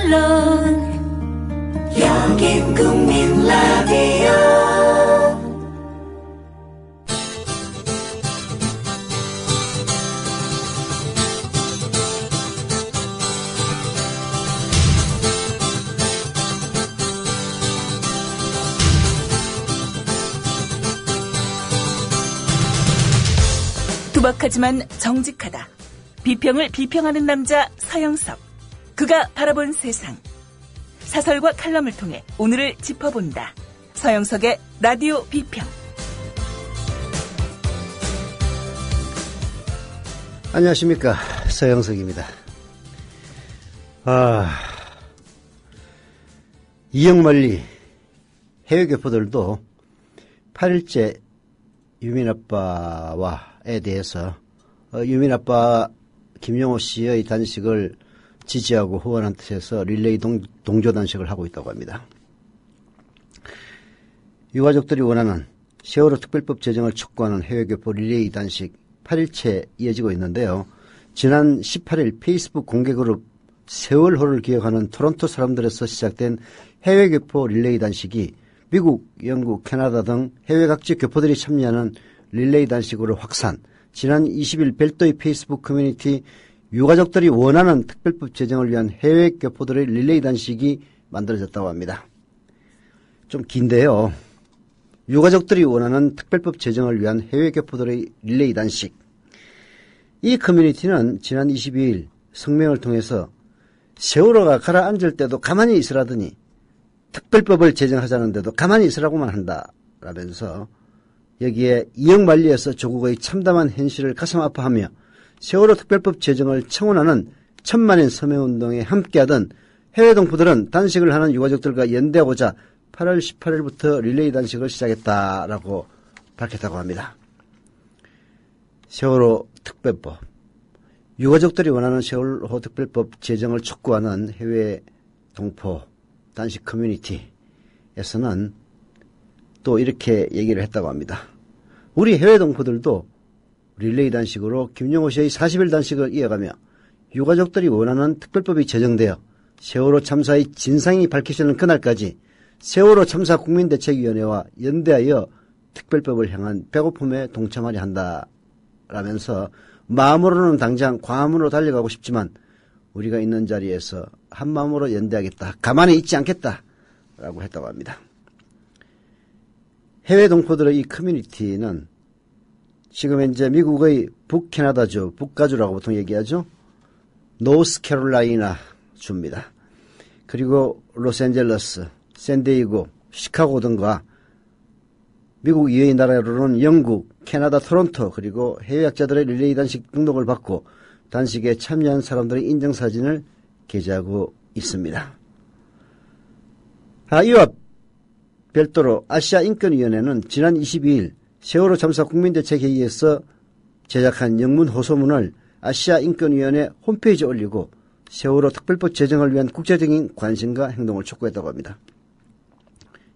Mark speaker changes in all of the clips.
Speaker 1: 물론 여긴 국민 라디오.
Speaker 2: 투박하지만 정직하다. 비평을 비평하는 남자 서영석. 그가 바라본 세상. 사설과 칼럼을 통해 오늘을 짚어본다. 서영석의 라디오 비평.
Speaker 3: 안녕하십니까, 서영석입니다. 이영만리 해외 교포들도 8일째 유민아빠에 대해서 유민아빠 김용호 씨의 단식을 지지하고 후원한 뜻에서 릴레이 동조 단식을 하고 있다고 합니다. 유가족들이 원하는 세월호 특별법 제정을 촉구하는 해외교포 릴레이 단식 8일째 이어지고 있는데요. 지난 18일 페이스북 공개그룹 세월호를 기억하는 토론토 사람들에서 시작된 해외교포 릴레이 단식이 미국, 영국, 캐나다 등 해외 각지 교포들이 참여하는 릴레이 단식으로 확산. 지난 20일 별도의 페이스북 커뮤니티 유가족들이 원하는 특별법 제정을 위한 해외 교포들의 릴레이 단식이 만들어졌다고 합니다. 좀 긴데요. 유가족들이 원하는 특별법 제정을 위한 해외 교포들의 릴레이 단식. 이 커뮤니티는 지난 22일 성명을 통해서 세월호가 가라앉을 때도 가만히 있으라더니 특별법을 제정하자는데도 가만히 있으라고만 한다라면서 여기에 이영만리에서 조국의 참담한 현실을 가슴 아파하며 세월호 특별법 제정을 청원하는 천만인 서명운동에 함께하던 해외 동포들은 단식을 하는 유가족들과 연대하고자 8월 18일부터 릴레이 단식을 시작했다라고 밝혔다고 합니다. 세월호 특별법. 유가족들이 원하는 세월호 특별법 제정을 촉구하는 해외 동포 단식 커뮤니티에서는 또 이렇게 얘기를 했다고 합니다. 우리 해외 동포들도 릴레이 단식으로 김용호 씨의 40일 단식을 이어가며 유가족들이 원하는 특별법이 제정되어 세월호 참사의 진상이 밝혀지는 그날까지 세월호 참사 국민대책위원회와 연대하여 특별법을 향한 배고픔에 동참하려 한다라면서 마음으로는 당장 광화문으로 달려가고 싶지만 우리가 있는 자리에서 한마음으로 연대하겠다. 가만히 있지 않겠다라고 했다고 합니다. 해외 동포들의 이 커뮤니티는 지금 현재 미국의 북캐나다주, 북가주라고 보통 얘기하죠. 노스캐롤라이나 주입니다. 그리고 로스앤젤레스, 샌디에이고, 시카고 등과 미국 이외의 나라로는 영국, 캐나다 토론토 그리고 해외 학자들의 릴레이 단식 등록을 받고 단식에 참여한 사람들의 인증사진을 게재하고 있습니다. 이와 별도로 아시아인권위원회는 지난 22일 세월호 참사 국민대책회의에서 제작한 영문 호소문을 아시아인권위원회 홈페이지에 올리고 세월호 특별법 제정을 위한 국제적인 관심과 행동을 촉구했다고 합니다.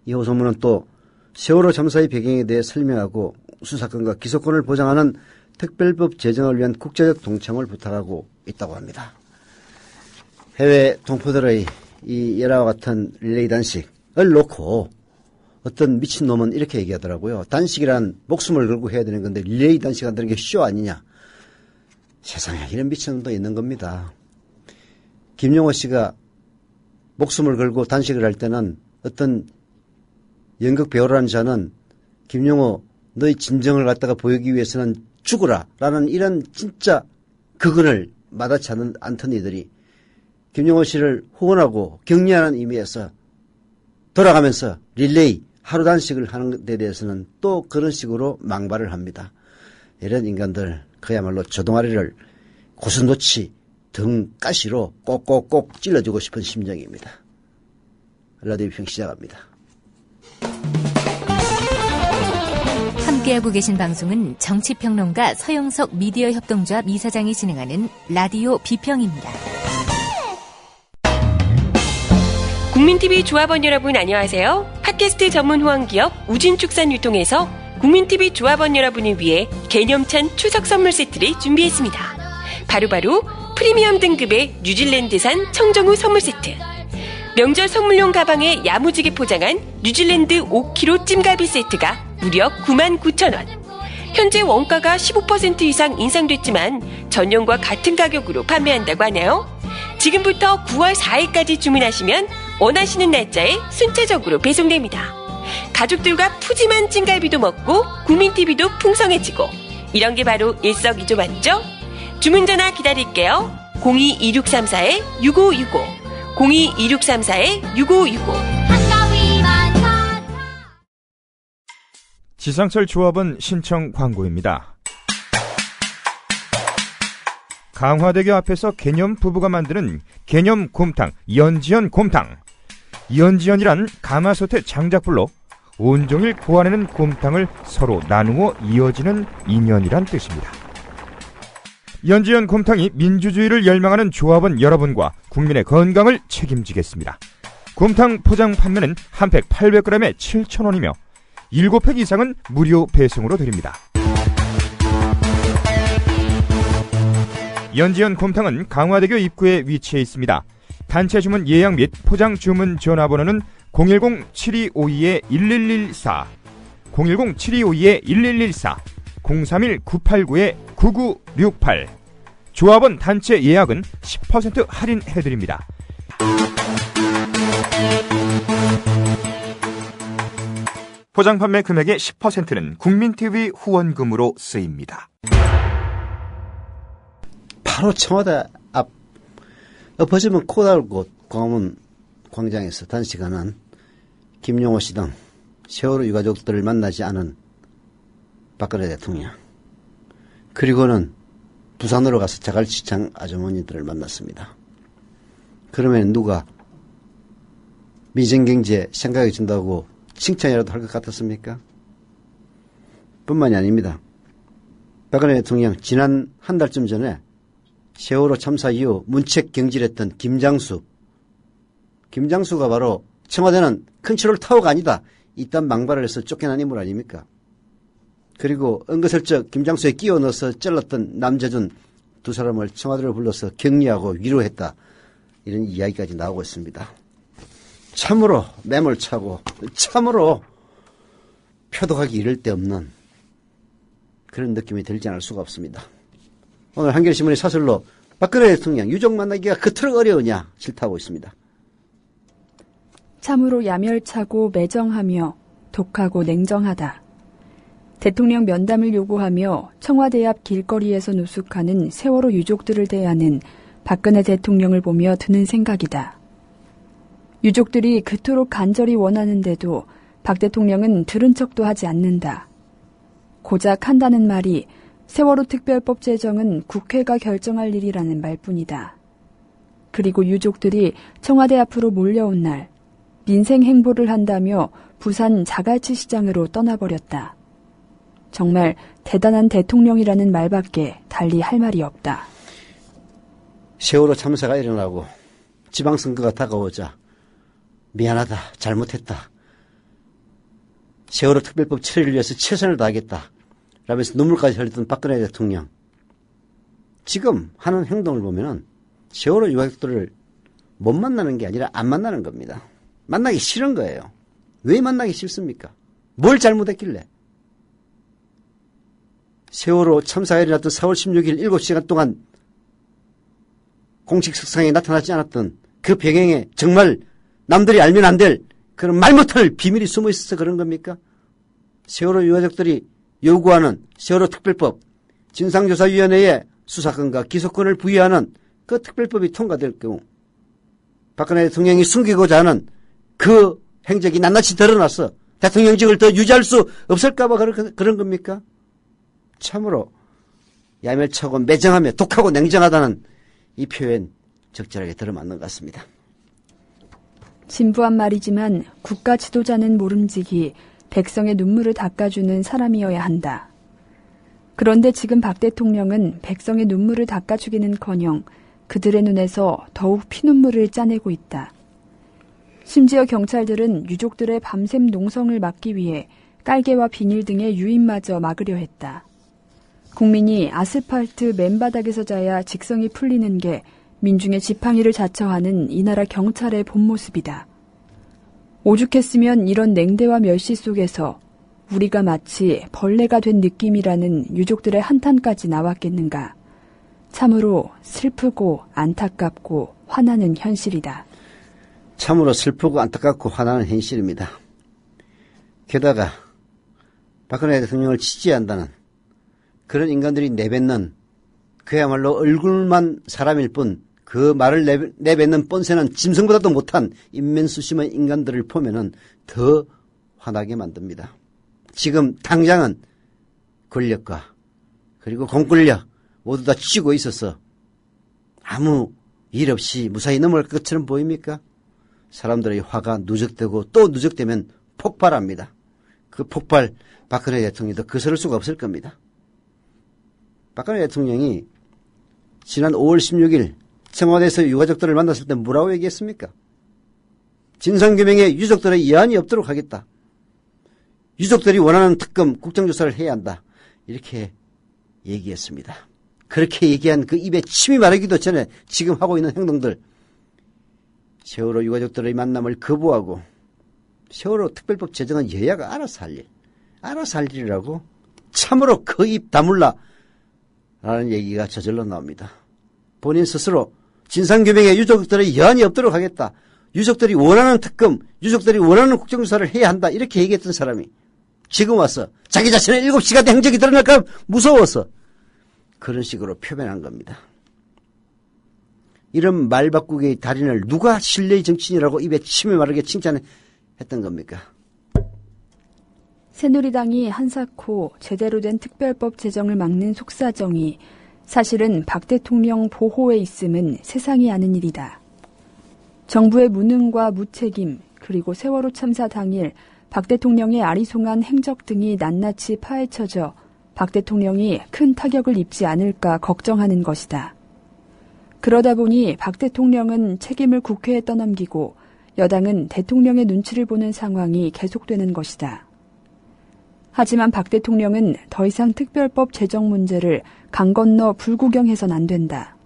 Speaker 3: 이 호소문은 또 세월호 참사의 배경에 대해 설명하고 수사권과 기소권을 보장하는 특별법 제정을 위한 국제적 동참을 부탁하고 있다고 합니다. 해외 동포들의 이 열화와 같은 릴레이 단식을 놓고 어떤 미친놈은 이렇게 얘기하더라고요. 단식이란 목숨을 걸고 해야 되는 건데 릴레이 단식 한다는 게 쇼 아니냐. 세상에 이런 미친놈도 있는 겁니다. 김용호 씨가 목숨을 걸고 단식을 할 때는 어떤 연극 배우라는 자는 김용호 너의 진정을 갖다가 보이기 위해서는 죽어라 라는 이런 진짜 극언을 마다치 않던 이들이 김용호 씨를 후원하고 격려하는 의미에서 돌아가면서 릴레이 하루 단식을 하는 데 대해서는 또 그런 식으로 망발을 합니다. 이런 인간들 그야말로 조동아리를 고슴도치 등가시로 꼭꼭꼭 찔러주고 싶은 심정입니다. 라디오 비평 시작합니다.
Speaker 4: 함께하고 계신 방송은 정치평론가 서영석 미디어 협동조합 이사장이 진행하는 라디오 비평입니다.
Speaker 5: 국민TV 조합원 여러분 안녕하세요. 팟캐스트 전문 호황기업 우진축산유통에서 국민TV 조합원 여러분을 위해 개념찬 추석 선물 세트를 준비했습니다. 바로바로 프리미엄 등급의 뉴질랜드산 청정우 선물 세트, 명절 선물용 가방에 야무지게 포장한 뉴질랜드 5kg 찜갈비 세트가 무려 99,000원. 현재 원가가 15% 이상 인상됐지만 전년과 같은 가격으로 판매한다고 하네요. 지금부터 9월 4일까지 주문하시면 원하시는 날짜에 순차적으로 배송됩니다. 가족들과 푸짐한 찜갈비도 먹고 국민TV도 풍성해지고 이런 게 바로 일석이조 맞죠? 주문 전화 기다릴게요. 02-2634-6565 02-2634-6565
Speaker 6: 지상철 조합원 신청 광고입니다. 강화대교 앞에서 개념 부부가 만드는 개념 곰탕 연지연 곰탕. 연지연이란 가마솥의 장작불로 온종일 구워내는 곰탕을 서로 나누어 이어지는 인연이란 뜻입니다. 연지연 곰탕이 민주주의를 열망하는 조합원 여러분과 국민의 건강을 책임지겠습니다. 곰탕 포장 판매는 한 팩 800g에 7,000원이며 7팩 이상은 무료 배송으로 드립니다. 연지연 곰탕은 강화대교 입구에 위치해 있습니다. 단체 주문 예약 및 포장 주문 전화번호는 010-7252-1114, 010-7252-1114, 031-989-9968. 조합원 단체 예약은 10% 할인해드립니다. 포장 판매 금액의 10%는 국민TV 후원금으로 쓰입니다.
Speaker 3: 바로 청와대 앞 엎어지면 코 닿을 곳 광화문 광장에서 단식하는 김용호 씨 등 세월호 유가족들을 만나지 않은 박근혜 대통령, 그리고는 부산으로 가서 자갈치장 아주머니들을 만났습니다. 그러면 누가 민생경제 생각해 준다고 칭찬이라도 할 것 같았습니까? 뿐만이 아닙니다. 박근혜 대통령 지난 한 달쯤 전에 세월호 참사 이후 문책 경질했던 김장수가 바로 청와대는 컨트롤 타워가 아니다, 이딴 망발을 해서 쫓겨난 인물 아닙니까? 그리고 은근슬쩍 김장수에 끼워 넣어서 잘랐던 남재준 두 사람을 청와대로 불러서 격려하고 위로했다, 이런 이야기까지 나오고 있습니다. 참으로 매몰차고 참으로 표독하기 이를 데 없는 그런 느낌이 들지 않을 수가 없습니다. 오늘 한겨레신문의 사설로 박근혜 대통령 유족 만나기가 그토록 어려우냐 질타하고 있습니다.
Speaker 7: 참으로 야멸차고 매정하며 독하고 냉정하다. 대통령 면담을 요구하며 청와대 앞 길거리에서 노숙하는 세월호 유족들을 대하는 박근혜 대통령을 보며 드는 생각이다. 유족들이 그토록 간절히 원하는데도 박 대통령은 들은 척도 하지 않는다. 고작 한다는 말이 세월호 특별법 제정은 국회가 결정할 일이라는 말뿐이다. 그리고 유족들이 청와대 앞으로 몰려온 날 민생 행보를 한다며 부산 자갈치 시장으로 떠나버렸다. 정말 대단한 대통령이라는 말밖에 달리 할 말이 없다.
Speaker 3: 세월호 참사가 일어나고 지방선거가 다가오자 미안하다, 잘못했다, 세월호 특별법 처리를 위해서 최선을 다하겠다 라면서 눈물까지 흘렸던 박근혜 대통령, 지금 하는 행동을 보면은 세월호 유가족들을 못 만나는 게 아니라 안 만나는 겁니다. 만나기 싫은 거예요. 왜 만나기 싫습니까? 뭘 잘못했길래? 세월호 참사가 일어났던 4월 16일 7시간 동안 공식 석상에 나타나지 않았던 그 배경에 정말 남들이 알면 안 될 그런 말 못할 비밀이 숨어 있어서 그런 겁니까? 세월호 유가족들이 요구하는 세월호 특별법, 진상조사위원회에 수사권과 기소권을 부여하는 그 특별법이 통과될 경우 박근혜 대통령이 숨기고자 하는 그 행적이 낱낱이 드러나서 대통령직을 더 유지할 수 없을까 봐 그런 겁니까? 참으로 야멸차고 매정하며 독하고 냉정하다는 이 표현 적절하게 들어맞는 것 같습니다.
Speaker 7: 진부한 말이지만 국가 지도자는 모름지기 백성의 눈물을 닦아주는 사람이어야 한다. 그런데 지금 박 대통령은 백성의 눈물을 닦아주기는커녕 그들의 눈에서 더욱 피눈물을 짜내고 있다. 심지어 경찰들은 유족들의 밤샘 농성을 막기 위해 깔개와 비닐 등의 유인마저 막으려 했다. 국민이 아스팔트 맨바닥에서 자야 직성이 풀리는 게 민중의 지팡이를 자처하는 이 나라 경찰의 본 모습이다. 오죽했으면 이런 냉대와 멸시 속에서 우리가 마치 벌레가 된 느낌이라는 유족들의 한탄까지 나왔겠는가. 참으로 슬프고 안타깝고 화나는 현실이다.
Speaker 3: 참으로 슬프고 안타깝고 화나는 현실입니다. 게다가 박근혜 대통령을 지지한다는 그런 인간들이 내뱉는 그야말로 얼굴만 사람일 뿐 그 말을 내뱉는 뻔세는 짐승보다도 못한 인면수심한 인간들을 보면은 더 화나게 만듭니다. 지금 당장은 권력과 그리고 공권력 모두 다 쥐고 있어서 아무 일 없이 무사히 넘어갈 것처럼 보입니까? 사람들의 화가 누적되고 또 누적되면 폭발합니다. 그 폭발 박근혜 대통령도 거스를 수가 없을 겁니다. 박근혜 대통령이 지난 5월 16일 청와대에서 유가족들을 만났을 때 뭐라고 얘기했습니까? 진상규명에 유족들의 여한이 없도록 하겠다. 유족들이 원하는 특검 국정조사를 해야 한다. 이렇게 얘기했습니다. 그렇게 얘기한 그 입에 침이 마르기도 전에 지금 하고 있는 행동들, 세월호 유가족들의 만남을 거부하고 세월호 특별법 제정은 여야가 알아서 할 일이라고 참으로 그 입 다물라 라는 얘기가 저절로 나옵니다. 본인 스스로 진상규명에 유족들의 여한이 없도록 하겠다. 유족들이 원하는 특검, 유족들이 원하는 국정조사를 해야 한다. 이렇게 얘기했던 사람이 지금 와서 자기 자신의 7시간 행적이 드러날까 무서워서 그런 식으로 표현한 겁니다. 이런 말바꾸기의 달인을 누가 신뢰의 정치인이라고 입에 침이 마르게 칭찬했던 겁니까?
Speaker 7: 새누리당이 한사코 제대로 된 특별법 제정을 막는 속사정이 사실은 박 대통령 보호에 있음은 세상이 아는 일이다. 정부의 무능과 무책임 그리고 세월호 참사 당일 박 대통령의 아리송한 행적 등이 낱낱이 파헤쳐져 박 대통령이 큰 타격을 입지 않을까 걱정하는 것이다. 그러다 보니 박 대통령은 책임을 국회에 떠넘기고 여당은 대통령의 눈치를 보는 상황이 계속되는 것이다. 하지만 박 대통령은 더 이상 특별법 제정 문제를 강 건너 불구경해선 안 된다.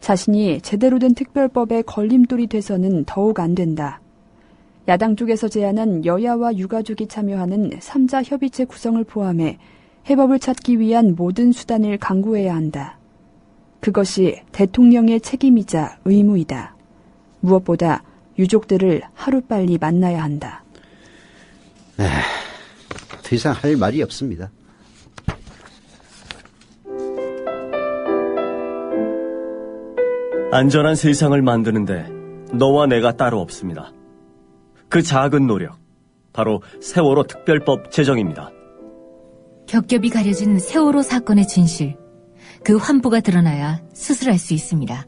Speaker 7: 자신이 제대로 된 특별법에 걸림돌이 돼서는 더욱 안 된다. 야당 쪽에서 제안한 여야와 유가족이 참여하는 3자 협의체 구성을 포함해 해법을 찾기 위한 모든 수단을 강구해야 한다. 그것이 대통령의 책임이자 의무이다. 무엇보다 유족들을 하루빨리 만나야 한다.
Speaker 3: 네, 더 이상 할 말이 없습니다.
Speaker 8: 안전한 세상을 만드는데 너와 내가 따로 없습니다. 그 작은 노력, 바로 세월호 특별법 제정입니다.
Speaker 4: 겹겹이 가려진 세월호 사건의 진실, 그 환부가 드러나야 수술할 수 있습니다.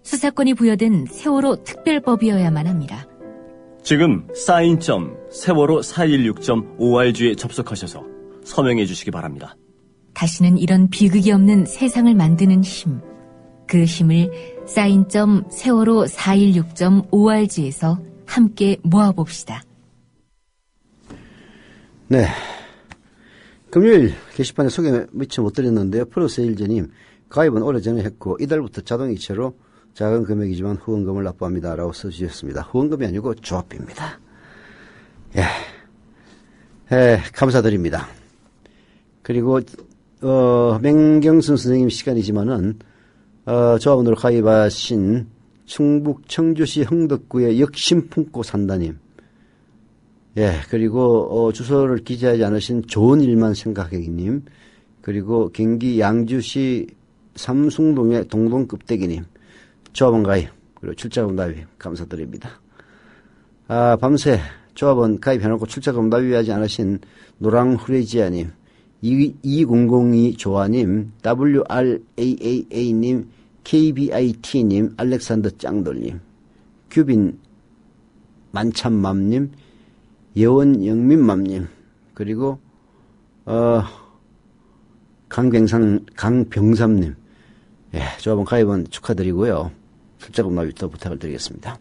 Speaker 4: 수사권이 부여된 세월호 특별법이어야만 합니다.
Speaker 8: 지금 사인.세월호416.org에 접속하셔서 서명해 주시기 바랍니다.
Speaker 4: 다시는 이런 비극이 없는 세상을 만드는 힘, 그 힘을 사인.세월호416.org에서 함께 모아봅시다.
Speaker 3: 네. 금요일 게시판에 소개 미처 못 드렸는데요. 프로세일즈님, 가입은 오래전에 했고 이달부터 자동이체로 작은 금액이지만 후원금을 납부합니다. 라고 써주셨습니다. 후원금이 아니고 조합비입니다. 감사드립니다. 그리고 맹경순 선생님 시간이지만은 조합원으로 가입하신 충북 청주시 흥덕구의 역심 품고 산다님, 그리고 주소를 기재하지 않으신 좋은 일만 생각해기님, 그리고 경기 양주시 삼숭동의 동동급대기님, 조합원 가입 그리고 출자금 납입 감사드립니다. 밤새 조합원 가입해놓고 출자금 납입하지 않으신 노랑후레지아님, 2002 조아님, WRAAA님, KBIT님, 알렉산더 짱돌님, 규빈 만참맘님, 예원영민맘님, 그리고 강병삼님, 조합원 가입은 축하드리고요. 출자금 납입도 부탁을 드리겠습니다.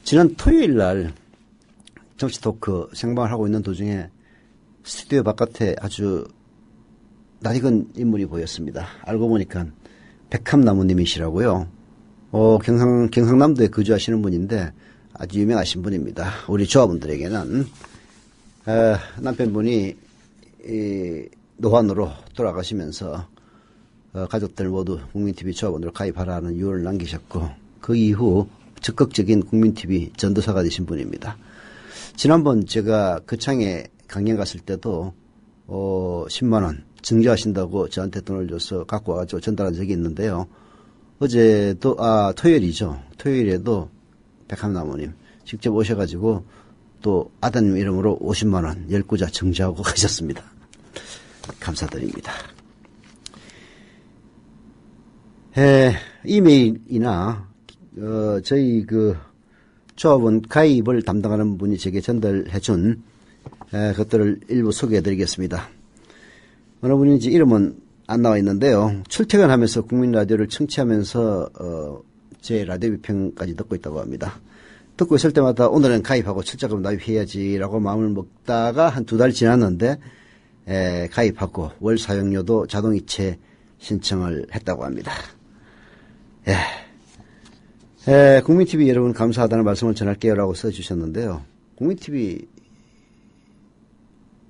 Speaker 3: 지난 토요일 날 정치 토크 생방을 하고 있는 도중에 스튜디오 바깥에 아주 낯익은 인물이 보였습니다. 알고 보니까 백합나무님이시라고요. 경상남도에 거주하시는 분인데 아주 유명하신 분입니다. 우리 조합원들에게는 남편분이 노환으로 돌아가시면서 가족들 모두 국민TV 조합원으로 가입하라는 유언을 남기셨고 그 이후 적극적인 국민TV 전도사가 되신 분입니다. 지난번 제가 거창에 강연 갔을 때도 10만 원 증자하신다고 저한테 돈을 줘서 갖고 와가지고 전달한 적이 있는데요. 어제도 토요일이죠. 토요일에도 백합나무님 직접 오셔가지고 또 아드님 이름으로 50만 원 10구자 증자하고 가셨습니다. 감사드립니다. 이메일이나 저희 그 조합원 가입을 담당하는 분이 제게 전달해준 것들을 일부 소개해드리겠습니다. 어느 분인지 이름은 안 나와 있는데요. 출퇴근하면서 국민라디오를 청취하면서 제 라디오 비평까지 듣고 있다고 합니다. 듣고 있을 때마다 오늘은 가입하고 출자금 납입해야지라고 마음을 먹다가 한 2달 지났는데 가입하고 월 사용료도 자동이체 신청을 했다고 합니다. 국민TV 여러분 감사하다는 말씀을 전할게요 라고 써주셨는데요. 국민TV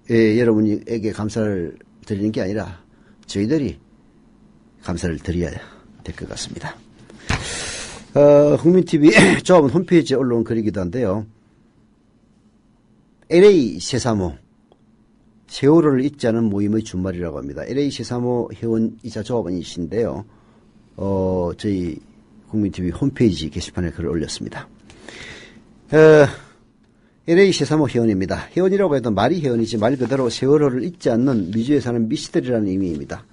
Speaker 3: 여러분에게 감사를 드리는 게 아니라 저희들이 감사를 드려야 될 것 같습니다. 국민TV 조합원 홈페이지에 올라온 글이기도 한데요. LA 세사모 세월호를 잊지 않은 모임의 준말이라고 합니다. LA 세사모 회원이자 조합원이신데요. 저희 국민TV 홈페이지 게시판에 글을 올렸습니다. LA 세사모 회원입니다. 회원이라고 해도 말이 회원이지 말 그대로 세월호를 잊지 않는 미주에 사는 미씨들이라는 의미입니다.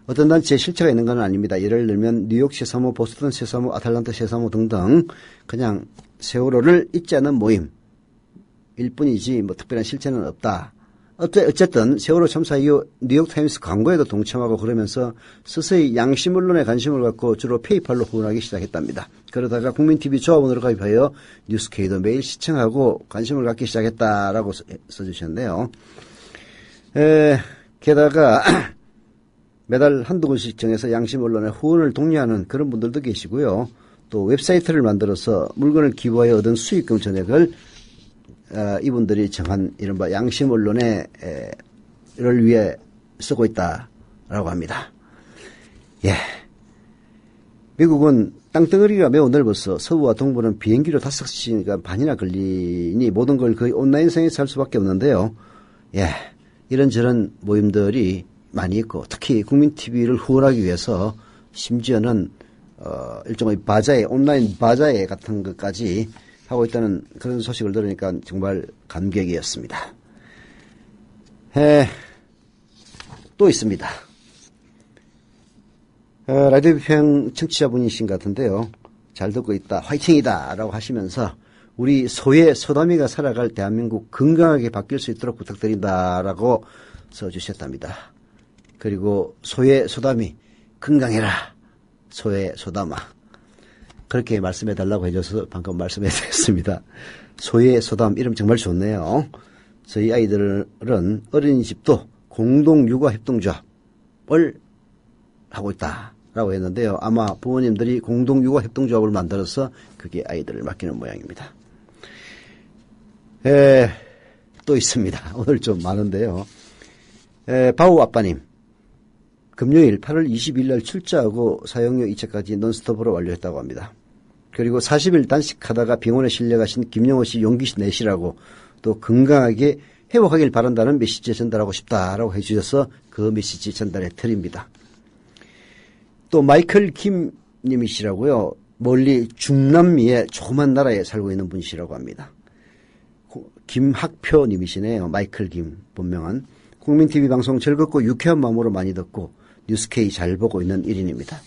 Speaker 3: 어떤 단체에 실체가 있는 건 아닙니다. 예를 들면 뉴욕 세사모, 보스턴 세사모, 아틀란타 세사모 등등 그냥 세월호를 잊지 않는 모임일 뿐이지 뭐 특별한 실체는 없다. 어쨌든 세월호 참사 이후 뉴욕타임스 광고에도 동참하고 그러면서 서서히 양심 언론에 관심을 갖고 주로 페이팔로 후원하기 시작했답니다. 그러다가 국민TV 조합원으로 가입하여 뉴스케이도 매일 시청하고 관심을 갖기 시작했다라고 써주셨네요. 게다가 매달 한두 군씩 정해서 양심 언론에 후원을 독려하는 그런 분들도 계시고요. 또 웹사이트를 만들어서 물건을 기부하여 얻은 수익금 전액을 이분들이 정한 이른바 양심 언론을 위해 쓰고 있다라고 합니다. 미국은 땅덩어리가 매우 넓어서 서부와 동부는 비행기로 5시간 반이나 걸리니 모든 걸 거의 온라인상에서 할 수밖에 없는데요. 이런저런 모임들이 많이 있고 특히 국민TV를 후원하기 위해서 심지어는 일종의 바자회, 온라인 바자회 같은 것까지 하고 있다는 그런 소식을 들으니까 정말 감격이었습니다. 또 있습니다. 라디오 비평 청취자분이신 것 같은데요. 잘 듣고 있다, 화이팅이다 라고 하시면서 우리 소의 소담이가 살아갈 대한민국 건강하게 바뀔 수 있도록 부탁드린다 라고 써주셨답니다. 그리고 소의 소담이 건강해라 소의 소담아 그렇게 말씀해 달라고 해줘서 방금 말씀해 드렸습니다. 소의 소담 이름 정말 좋네요. 저희 아이들은 어린이집도 공동육아협동조합을 하고 있다라고 했는데요. 아마 부모님들이 공동육아협동조합을 만들어서 그게 아이들을 맡기는 모양입니다. 또 있습니다. 오늘 좀 많은데요. 바우 아빠님 금요일 8월 20일 날 출자하고 사용료 이체까지 논스톱으로 완료했다고 합니다. 그리고 40일 단식하다가 병원에 실려가신 김영호 씨 용기 내시라고 또 건강하게 회복하길 바란다는 메시지 전달하고 싶다라고 해주셔서 그 메시지 전달해 드립니다. 또 마이클 김 님이시라고요. 멀리 중남미의 조그만 나라에 살고 있는 분이시라고 합니다. 김학표 님이시네요. 마이클 김 본명은. 국민TV 방송 즐겁고 유쾌한 마음으로 많이 듣고 뉴스K 잘 보고 있는 1인입니다.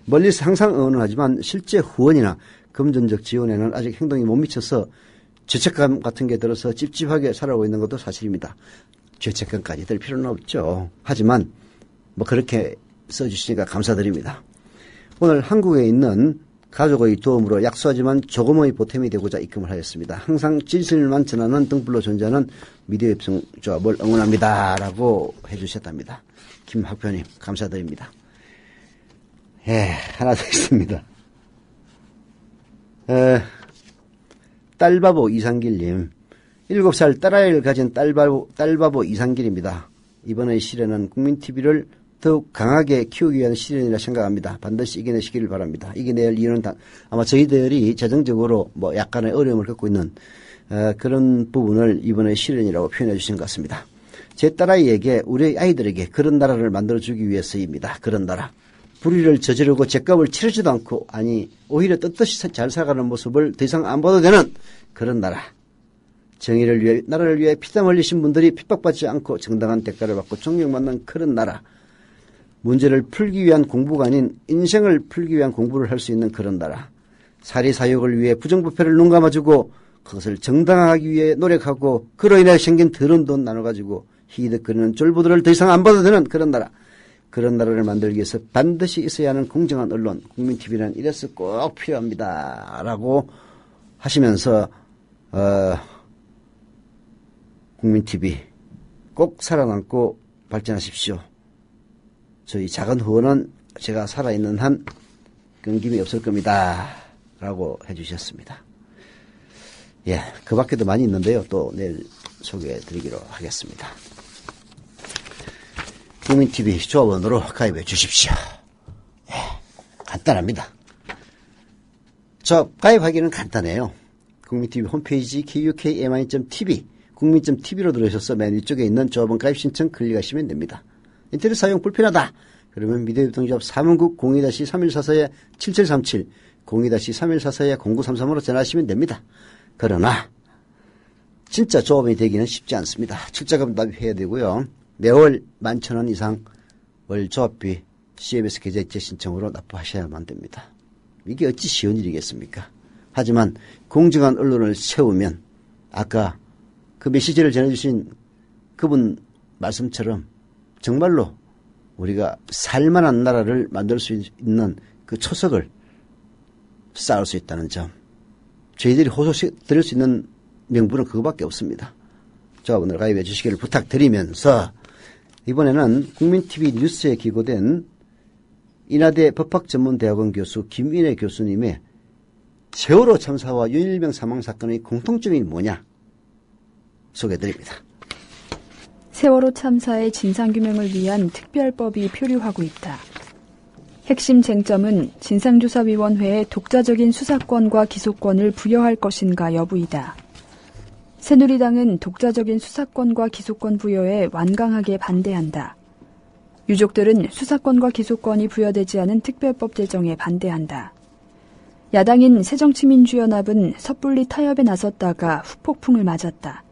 Speaker 3: 멀리서 항상 응원을 하지만 실제 후원이나 금전적 지원에는 아직 행동이 못 미쳐서 죄책감 같은 게 들어서 찝찝하게 살아오고 있는 것도 사실입니다. 죄책감까지 들 필요는 없죠. 하지만 뭐 그렇게 써주시니까 감사드립니다. 오늘 한국에 있는 가족의 도움으로 약소하지만 조금의 보탬이 되고자 입금을 하였습니다. 항상 진실만 전하는 등불로 존재하는 미디어 협동조합을 응원합니다. 라고 해주셨답니다. 김학표님 감사드립니다. 하나 더 있습니다. 딸바보 이상길님. 7살 딸아이를 가진 딸바보 이상길입니다. 이번의 시련은 국민TV를 더욱 강하게 키우기 위한 시련이라 생각합니다. 반드시 이겨내시기를 바랍니다. 이겨낼 이유는 아마 저희들이 재정적으로 뭐 약간의 어려움을 겪고 있는 그런 부분을 이번의 시련이라고 표현해 주신 것 같습니다. 제 딸아이에게 우리 아이들에게 그런 나라를 만들어주기 위해서입니다. 그런 나라. 불의를 저지르고 죄값을 치르지도 않고 아니 오히려 떳떳이 잘 살아가는 모습을 더 이상 안 봐도 되는 그런 나라. 정의를 위해 나라를 위해 피땀 흘리신 분들이 핍박받지 않고 정당한 대가를 받고 존경받는 그런 나라. 문제를 풀기 위한 공부가 아닌 인생을 풀기 위한 공부를 할 수 있는 그런 나라. 사리사욕을 위해 부정부패를 눈감아주고 그것을 정당화하기 위해 노력하고 그로 인해 생긴 더러운 돈 나눠가지고 희득거리는 쫄보들을 더 이상 안 봐도 되는 그런 나라. 그런 나라를 만들기 위해서 반드시 있어야 하는 공정한 언론, 국민TV는 이래서 꼭 필요합니다. 라고 하시면서 국민TV 꼭 살아남고 발전하십시오. 저희 작은 후원은 제가 살아있는 한 끊김이 없을 겁니다. 라고 해주셨습니다. 예, 그 밖에도 많이 있는데요. 또 내일 소개해 드리기로 하겠습니다. 국민TV 조합원으로 가입해 주십시오. 예, 간단합니다. 가입하기는 간단해요. 국민TV 홈페이지 kukmi.tv 국민.tv로 들어오셔서 맨 위쪽에 있는 조합원 가입 신청 클릭하시면 됩니다. 인터넷 사용 불편하다. 그러면 미디어 협동조합 사무국 02-3144-7737 02-3144-0933으로 전화하시면 됩니다. 그러나 진짜 조합원이 되기는 쉽지 않습니다. 출자금 납입해야 되고요. 매월 11,000원 이상 월 조합비 CBS 계좌이체 신청으로 납부하셔야만 됩니다. 이게 어찌 쉬운 일이겠습니까? 하지만 공정한 언론을 세우면 아까 그 메시지를 전해주신 그분 말씀처럼 정말로 우리가 살만한 나라를 만들 수 있는 그 초석을 쌓을 수 있다는 점. 저희들이 호소드릴 수 있는 명분은 그거밖에 없습니다. 조합원을 가입해 주시기를 부탁드리면서 이번에는 국민TV 뉴스에 기고된 인하대 법학전문대학원 교수 김인혜 교수님의 세월호 참사와 윤일병 사망 사건의 공통점이 뭐냐 소개해드립니다.
Speaker 7: 세월호 참사의 진상규명을 위한 특별법이 표류하고 있다. 핵심 쟁점은 진상조사위원회에 독자적인 수사권과 기소권을 부여할 것인가 여부이다. 새누리당은 독자적인 수사권과 기소권 부여에 완강하게 반대한다. 유족들은 수사권과 기소권이 부여되지 않은 특별법 제정에 반대한다. 야당인 새정치민주연합은 섣불리 타협에 나섰다가 후폭풍을 맞았다.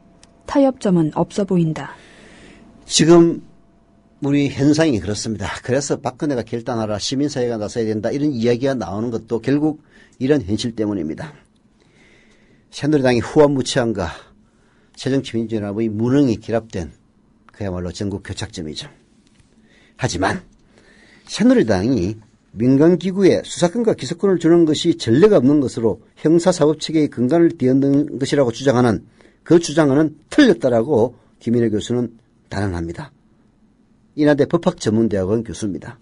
Speaker 7: 타협점은 없어 보인다.
Speaker 3: 지금 우리 현상이 그렇습니다. 그래서 박근혜가 결단하라, 시민사회가 나서야 된다 이런 이야기가 나오는 것도 결국 이런 현실 때문입니다. 새누리당이 후한무치한가 새정치민주연합의 무능이 결합된 그야말로 전국 교착점이죠. 하지만 새누리당이 민간기구에 수사권과 기소권을 주는 것이 전례가 없는 것으로 형사사법체계의 근간을 뒤흔든 것이라고 주장하는 그 주장은 틀렸다라고 김인혜 교수는 단언합니다. 인하대 법학전문대학원 교수입니다.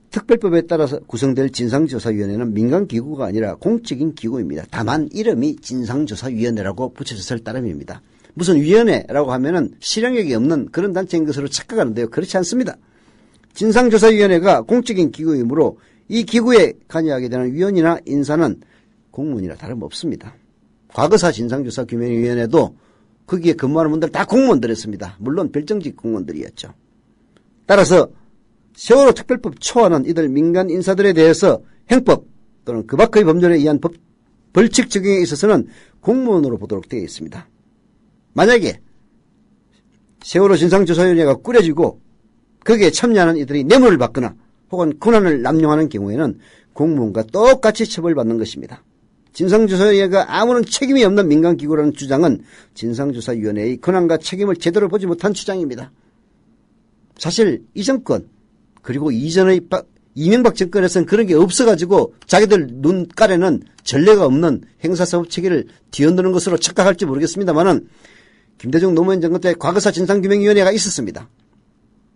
Speaker 3: 특별법에 따라서 구성될 진상조사위원회는 민간기구가 아니라 공적인 기구입니다. 다만 이름이 진상조사위원회라고 붙여졌을 따름입니다. 무슨 위원회라고 하면은 실행력이 없는 그런 단체인 것으로 착각하는데요. 그렇지 않습니다. 진상조사위원회가 공적인 기구이므로 이 기구에 관여하게 되는 위원이나 인사는 공무원이나 다름없습니다. 과거사 진상조사규명위원회도 거기에 근무하는 분들 다 공무원들이었습니다. 물론 별정직 공무원들이었죠. 따라서 세월호 특별법 초안은 이들 민간 인사들에 대해서 행법 또는 그 밖의 법률에 의한 벌칙 적용에 있어서는 공무원으로 보도록 되어 있습니다. 만약에 세월호 진상조사위원회가 꾸려지고 거기에 참여하는 이들이 뇌물을 받거나 혹은 권한을 남용하는 경우에는 공무원과 똑같이 처벌받는 것입니다. 진상조사위원회가 아무런 책임이 없는 민간기구라는 주장은 진상조사위원회의 권한과 책임을 제대로 보지 못한 주장입니다. 사실 이 정권 그리고 이전의 이명박 정권에서는 그런 게 없어가지고 자기들 눈깔에는 전례가 없는 형사사법체계를 뒤흔드는 것으로 착각할지 모르겠습니다만은 김대중 노무현 정권 때 과거사 진상규명위원회가 있었습니다.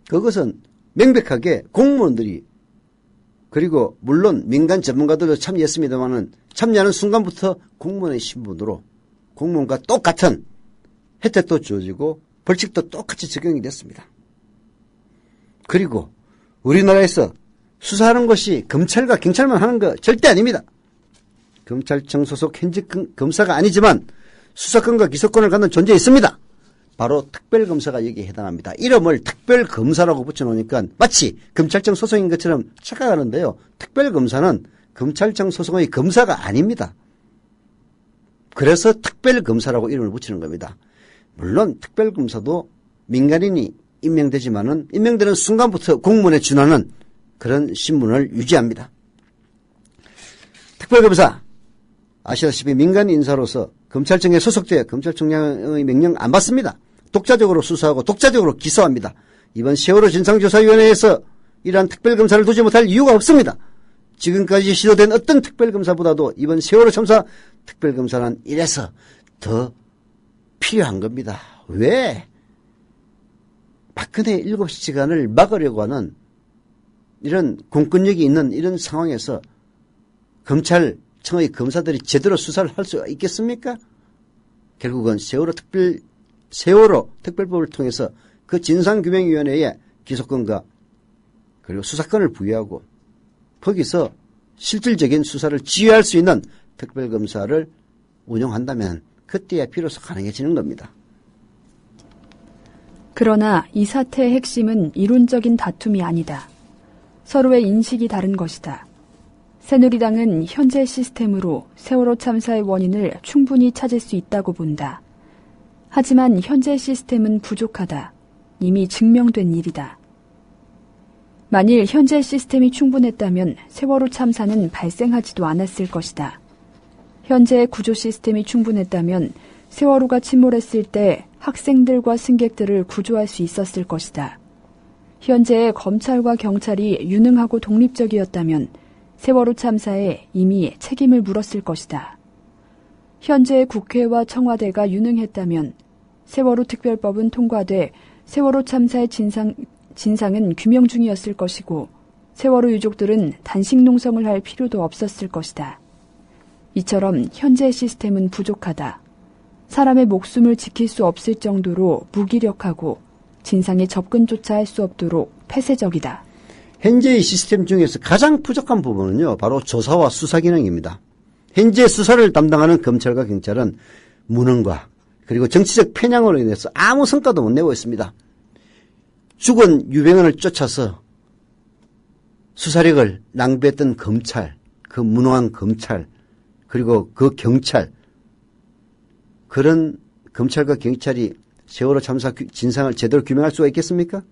Speaker 3: 그것은 명백하게 공무원들이 그리고 물론 민간 전문가들도 참여했습니다만은 참여하는 순간부터 공무원의 신분으로 공무원과 똑같은 혜택도 주어지고 벌칙도 똑같이 적용이 됐습니다. 그리고 우리나라에서 수사하는 것이 검찰과 경찰만 하는 거 절대 아닙니다. 검찰청 소속 현직 검사가 아니지만 수사권과 기소권을 갖는 존재에 있습니다. 바로 특별검사가 여기에 해당합니다. 이름을 특별검사라고 붙여놓으니까 마치 검찰청 소속인 것처럼 착각하는데요. 특별검사는 검찰청 소속의 검사가 아닙니다. 그래서 특별검사라고 이름을 붙이는 겁니다. 물론 특별검사도 민간인이 임명되지만은 임명되는 순간부터 공무원에 준하는 그런 신분을 유지합니다. 특별검사 아시다시피 민간 인사로서 검찰청에 소속되어 검찰총장의 명령 안 받습니다. 독자적으로 수사하고 독자적으로 기소합니다. 이번 세월호 진상조사위원회에서 이러한 특별검사를 두지 못할 이유가 없습니다. 지금까지 시도된 어떤 특별검사보다도 이번 세월호 참사 특별검사는 이래서 더 필요한 겁니다. 왜? 박근혜 7시간을 막으려고 하는 이런 공권력이 있는 이런 상황에서 검찰청의 검사들이 제대로 수사를 할 수 있겠습니까? 결국은 세월호 특별법을 통해서 그 진상규명위원회에 기소권과 그리고 수사권을 부여하고 거기서 실질적인 수사를 지휘할 수 있는 특별검사를 운영한다면 그때야 비로소 가능해지는 겁니다.
Speaker 7: 그러나 이 사태의 핵심은 이론적인 다툼이 아니다. 서로의 인식이 다른 것이다. 새누리당은 현재 시스템으로 세월호 참사의 원인을 충분히 찾을 수 있다고 본다. 하지만 현재 시스템은 부족하다. 이미 증명된 일이다. 만일 현재 시스템이 충분했다면 세월호 참사는 발생하지도 않았을 것이다. 현재의 구조 시스템이 충분했다면 세월호가 침몰했을 때 학생들과 승객들을 구조할 수 있었을 것이다. 현재의 검찰과 경찰이 유능하고 독립적이었다면 세월호 참사에 이미 책임을 물었을 것이다. 현재의 국회와 청와대가 유능했다면 세월호 특별법은 통과돼 세월호 참사의 진상은 규명 중이었을 것이고 세월호 유족들은 단식 농성을 할 필요도 없었을 것이다. 이처럼 현재 시스템은 부족하다. 사람의 목숨을 지킬 수 없을 정도로 무기력하고 진상에 접근조차 할 수 없도록 폐쇄적이다.
Speaker 3: 현재의 시스템 중에서 가장 부족한 부분은요, 바로 조사와 수사 기능입니다. 현재 수사를 담당하는 검찰과 경찰은 무능과 그리고 정치적 편향으로 인해서 아무 성과도 못 내고 있습니다. 죽은 유병헌을 쫓아서 수사력을 낭비했던 검찰, 그 무능한 검찰, 그리고 그 경찰, 그런 검찰과 경찰이 세월호 참사 진상을 제대로 규명할 수가 있겠습니까?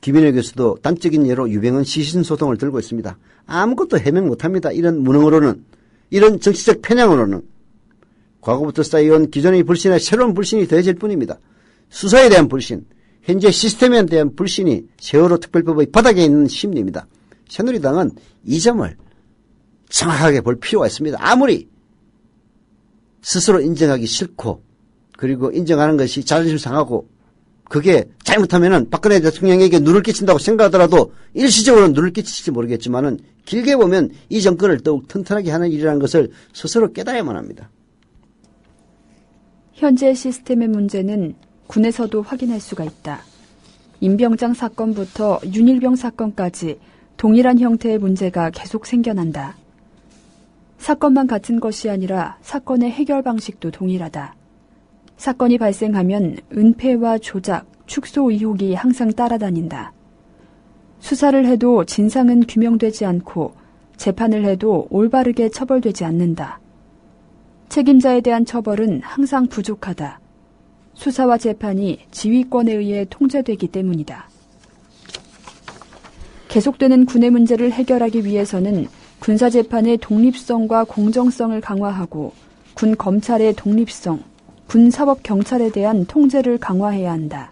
Speaker 3: 김인혜 교수도 단적인 예로 유병헌 시신 소동을 들고 있습니다. 아무것도 해명 못합니다. 이런 무능으로는, 이런 정치적 편향으로는 과거부터 쌓여온 기존의 불신에 새로운 불신이 더해질 뿐입니다. 수사에 대한 불신, 현재 시스템에 대한 불신이 세월호 특별법의 바닥에 있는 심리입니다. 새누리당은 이 점을 정확하게 볼 필요가 있습니다. 아무리 스스로 인정하기 싫고 그리고 인정하는 것이 자존심 상하고 그게 잘못하면은 박근혜 대통령에게 누를 끼친다고 생각하더라도 일시적으로 누를 끼칠지 모르겠지만은 길게 보면 이 정권을 더욱 튼튼하게 하는 일이라는 것을 스스로 깨달아야만 합니다.
Speaker 7: 현재 시스템의 문제는 군에서도 확인할 수가 있다. 임병장 사건부터 윤일병 사건까지 동일한 형태의 문제가 계속 생겨난다. 사건만 같은 것이 아니라 사건의 해결 방식도 동일하다. 사건이 발생하면 은폐와 조작, 축소 의혹이 항상 따라다닌다. 수사를 해도 진상은 규명되지 않고 재판을 해도 올바르게 처벌되지 않는다. 책임자에 대한 처벌은 항상 부족하다. 수사와 재판이 지휘권에 의해 통제되기 때문이다. 계속되는 군의 문제를 해결하기 위해서는 군사재판의 독립성과 공정성을 강화하고 군 검찰의 독립성, 군 사법경찰에 대한 통제를 강화해야 한다.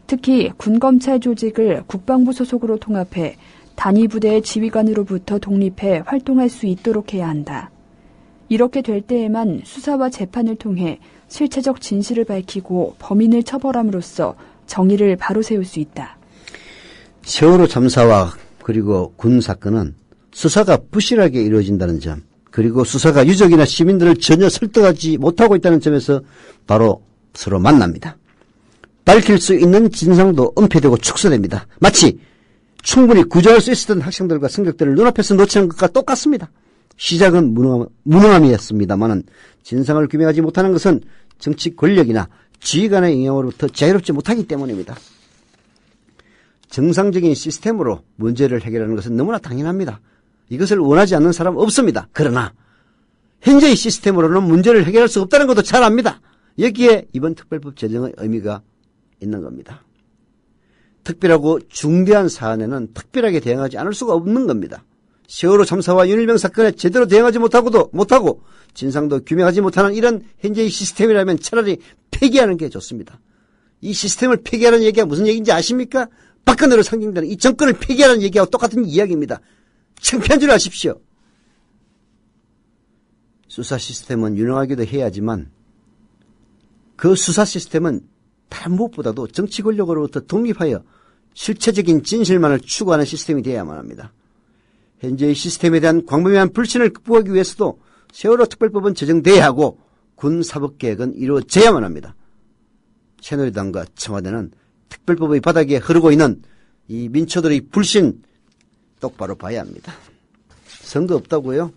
Speaker 7: 특히 군검찰 조직을 국방부 소속으로 통합해 단위부대의 지휘관으로부터 독립해 활동할 수 있도록 해야 한다. 이렇게 될 때에만 수사와 재판을 통해 실체적 진실을 밝히고 범인을 처벌함으로써 정의를 바로 세울 수 있다.
Speaker 3: 세월호 참사와 그리고 군 사건은 수사가 부실하게 이루어진다는 점, 그리고 수사가 유족이나 시민들을 전혀 설득하지 못하고 있다는 점에서 바로 서로 만납니다. 밝힐 수 있는 진상도 은폐되고 축소됩니다. 마치 충분히 구조할 수 있었던 학생들과 승객들을 눈앞에서 놓치는 것과 똑같습니다. 시작은 무능함이었습니다만 진상을 규명하지 못하는 것은 정치 권력이나 지휘관의 영향으로부터 자유롭지 못하기 때문입니다. 정상적인 시스템으로 문제를 해결하는 것은 너무나 당연합니다. 이것을 원하지 않는 사람 없습니다. 그러나 현재의 시스템으로는 문제를 해결할 수 없다는 것도 잘 압니다. 여기에 이번 특별법 제정의 의미가 있는 겁니다. 특별하고 중대한 사안에는 특별하게 대응하지 않을 수가 없는 겁니다. 세월호 참사와 윤일병 사건에 제대로 대응하지 못하고 진상도 규명하지 못하는 이런 현재의 시스템이라면 차라리 폐기하는 게 좋습니다. 이 시스템을 폐기하라는 얘기가 무슨 얘기인지 아십니까? 박근혜로 상징되는 이 정권을 폐기하라는 얘기하고 똑같은 이야기입니다. 창피한 줄 아십시오. 수사 시스템은 유능하기도 해야지만 그 수사 시스템은 다른 무엇보다도 정치 권력으로부터 독립하여 실체적인 진실만을 추구하는 시스템이 되어야만 합니다. 현재의 시스템에 대한 광범위한 불신을 극복하기 위해서도 세월호 특별법은 제정돼야 하고 군 사법개혁은 이루어져야만 합니다. 새누리당과 청와대는 특별법의 바닥에 흐르고 있는 이 민초들의 불신 똑바로 봐야 합니다. 선거 없다고요?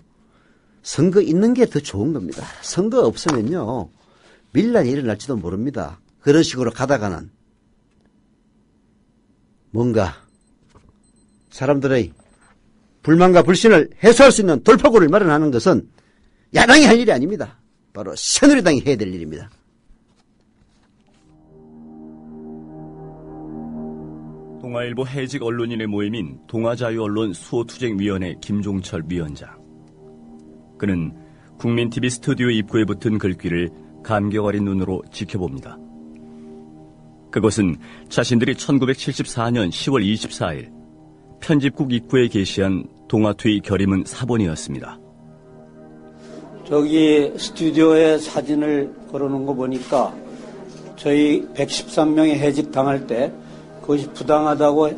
Speaker 3: 선거 있는 게 더 좋은 겁니다. 선거 없으면요 밀란이 일어날지도 모릅니다. 그런 식으로 가다가는 뭔가 사람들의 불만과 불신을 해소할 수 있는 돌파구를 마련하는 것은 야당이 할 일이 아닙니다. 바로 새누리당이 해야 될 일입니다.
Speaker 8: 동아일보 해직 언론인의 모임인 동아자유언론 수호투쟁위원회 김종철 위원장. 그는 국민TV 스튜디오 입구에 붙은 글귀를 감격 어린 눈으로 지켜봅니다. 그것은 자신들이 1974년 10월 24일 편집국 입구에 게시한 동아투의 결의문 사본이었습니다.
Speaker 9: 저기 스튜디오에 사진을 걸어놓은 거 보니까 저희 113명이 해직 당할 때 그것이 부당하다고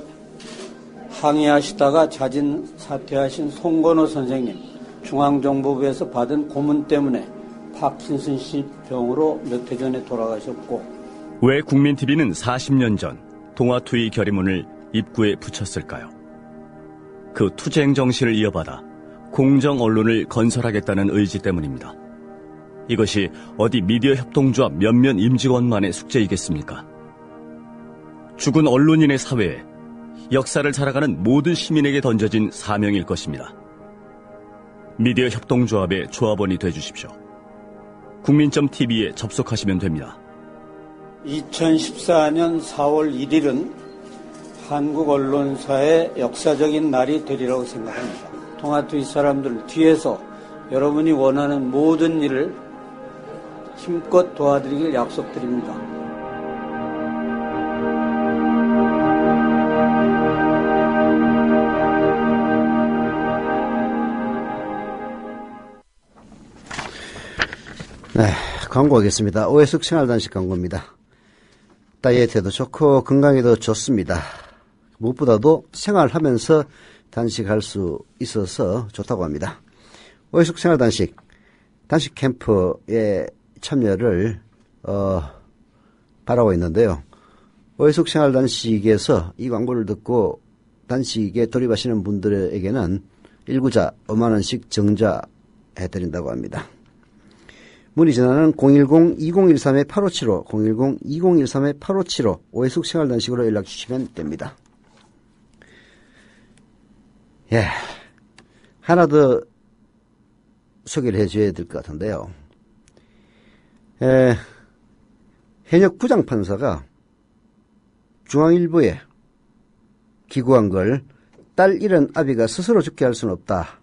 Speaker 9: 항의하시다가 자진 사퇴하신 송건호 선생님, 중앙정보부에서 받은 고문 때문에 파킨슨씨 병으로 몇 해 전에 돌아가셨고,
Speaker 8: 왜 국민TV는 40년 전 동아투의 결의문을 입구에 붙였을까요? 그 투쟁 정신을 이어받아 공정 언론을 건설하겠다는 의지 때문입니다. 이것이 어디 미디어 협동조합 몇몇 임직원만의 숙제이겠습니까? 죽은 언론인의 사회에 역사를 살아가는 모든 시민에게 던져진 사명일 것입니다. 미디어 협동조합의 조합원이 되주십시오. 국민.tv에 접속하시면 됩니다.
Speaker 9: 2014년 4월 1일은 한국 언론사의 역사적인 날이 되리라고 생각합니다. 동아투의 사람들 뒤에서 여러분이 원하는 모든 일을 힘껏 도와드리길 약속드립니다.
Speaker 3: 네, 광고하겠습니다. 오해숙 생활단식 광고입니다. 다이어트에도 좋고 건강에도 좋습니다. 무엇보다도 생활하면서 단식할 수 있어서 좋다고 합니다. 오해숙 생활단식, 단식 캠프에 참여를 바라고 있는데요. 오해숙 생활단식에서 이 광고를 듣고 단식에 돌입하시는 분들에게는 일구자 5만원씩 정자해드린다고 합니다. 문의 전화는 010-2013-8575, 010-2013-8575, 오해숙 생활단식으로 연락 주시면 됩니다. 예, 하나 더 소개를 해줘야 될 것 같은데요. 현역 부장판사가 중앙일보에 기고한 걸 딸 잃은 아비가 스스로 죽게 할 수는 없다.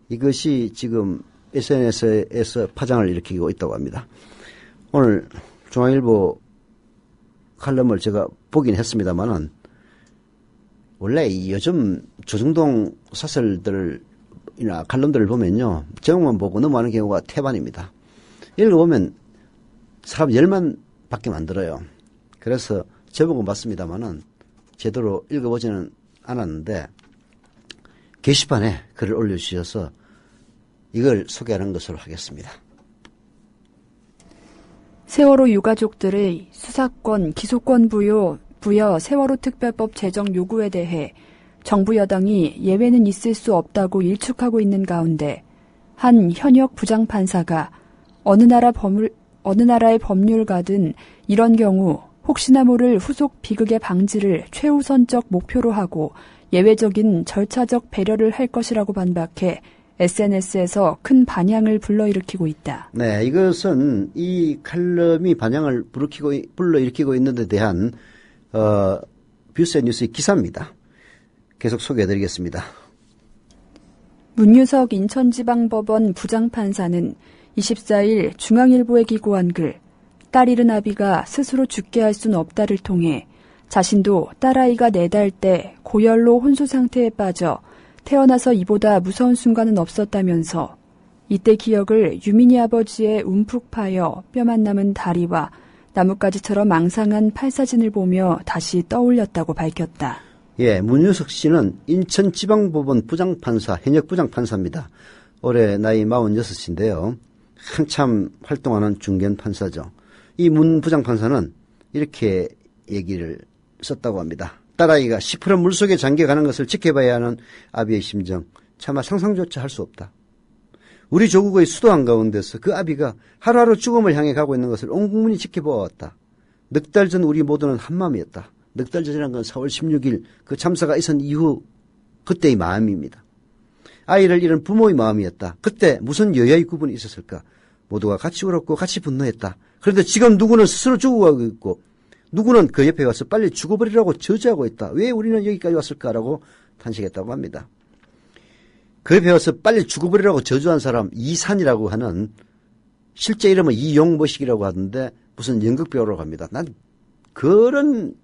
Speaker 3: 이것이 지금 SNS에서 파장을 일으키고 있다고 합니다. 오늘 중앙일보 칼럼을 제가 보긴 했습니다만은 원래 이 요즘 조중동 사설들이나 칼럼들을 보면요, 제목만 보고 넘어가는 경우가 태반입니다. 읽어보면 사람 열만 받게 만들어요. 그래서 제목은 봤습니다만은 제대로 읽어보지는 않았는데 게시판에 글을 올려주셔서 이걸 소개하는 것으로 하겠습니다.
Speaker 7: 세월호 유가족들의 수사권, 기소권 부여 세월호 특별법 제정 요구에 대해 정부 여당이 예외는 있을 수 없다고 일축하고 있는 가운데 한 현역 부장판사가 어느 나라의 법률가든 이런 경우 혹시나 모를 후속 비극의 방지를 최우선적 목표로 하고 예외적인 절차적 배려를 할 것이라고 반박해 SNS에서 큰 반향을 불러일으키고 있다.
Speaker 3: 네, 이것은 이 칼럼이 반향을 불러일으키고 있는 데 대한 뷰스앤뉴스의 기사입니다. 계속 소개해드리겠습니다.
Speaker 7: 문유석 인천지방법원 부장판사는 24일 중앙일보에 기고한 글 딸 잃은 아비가 스스로 죽게 할 수는 없다를 통해 자신도 딸아이가 4달 때 고열로 혼수 상태에 빠져 태어나서 이보다 무서운 순간은 없었다면서 이때 기억을 유민이 아버지의 움푹 파여 뼈만 남은 다리와 나뭇가지처럼 앙상한 팔사진을 보며 다시 떠올렸다고 밝혔다.
Speaker 3: 예, 문유석 씨는 인천지방법원 부장판사, 현역 부장판사입니다. 올해 나이 46인데요. 한참 활동하는 중견 판사죠. 이 문 부장판사는 이렇게 얘기를 썼다고 합니다. 딸아이가 시퍼런 물속에 잠겨가는 것을 지켜봐야 하는 아비의 심정, 차마 상상조차 할 수 없다. 우리 조국의 수도 한가운데서 그 아비가 하루하루 죽음을 향해 가고 있는 것을 온 국민이 지켜보아왔다. 넉 달 전 우리 모두는 한마음이었다. 넉 달 전이란 건 4월 16일 그 참사가 있은 이후 그때의 마음입니다. 아이를 잃은 부모의 마음이었다. 그때 무슨 여야의 구분이 있었을까? 모두가 같이 울었고 같이 분노했다. 그런데 지금 누구는 스스로 죽어가고 있고 누구는 그 옆에 가서 빨리 죽어버리라고 저주하고 있다. 왜 우리는 여기까지 왔을까라고 탄식했다고 합니다. 그 옆에 와서 빨리 죽어버리라고 저주한 사람 이산이라고 하는, 실제 이름은 이용머식이라고 하던데 무슨 연극배우라고 합니다. 난 그런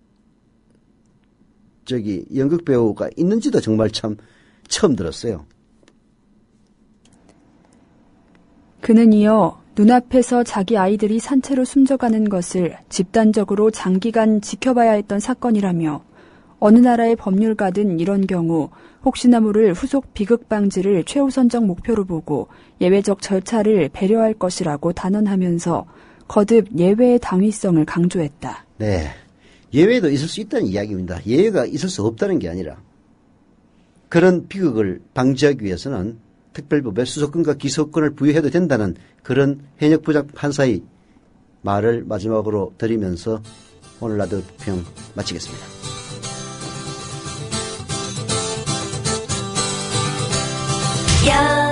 Speaker 3: 연극배우가 있는지도 정말 참 처음 들었어요.
Speaker 7: 그는 이어 눈앞에서 자기 아이들이 산채로 숨져가는 것을 집단적으로 장기간 지켜봐야 했던 사건이라며 어느 나라의 법률가든 이런 경우 혹시나 모를 후속 비극 방지를 최우선적 목표로 보고 예외적 절차를 배려할 것이라고 단언하면서 거듭 예외의 당위성을 강조했다.
Speaker 3: 네, 예외도 있을 수 있다는 이야기입니다. 예외가 있을 수 없다는 게 아니라 그런 비극을 방지하기 위해서는 특별법에 수사권과 기소권을 부여해도 된다는 그런 현역 부장판사의 말을 마지막으로 드리면서 오늘 라디오 비평 마치겠습니다.
Speaker 1: 야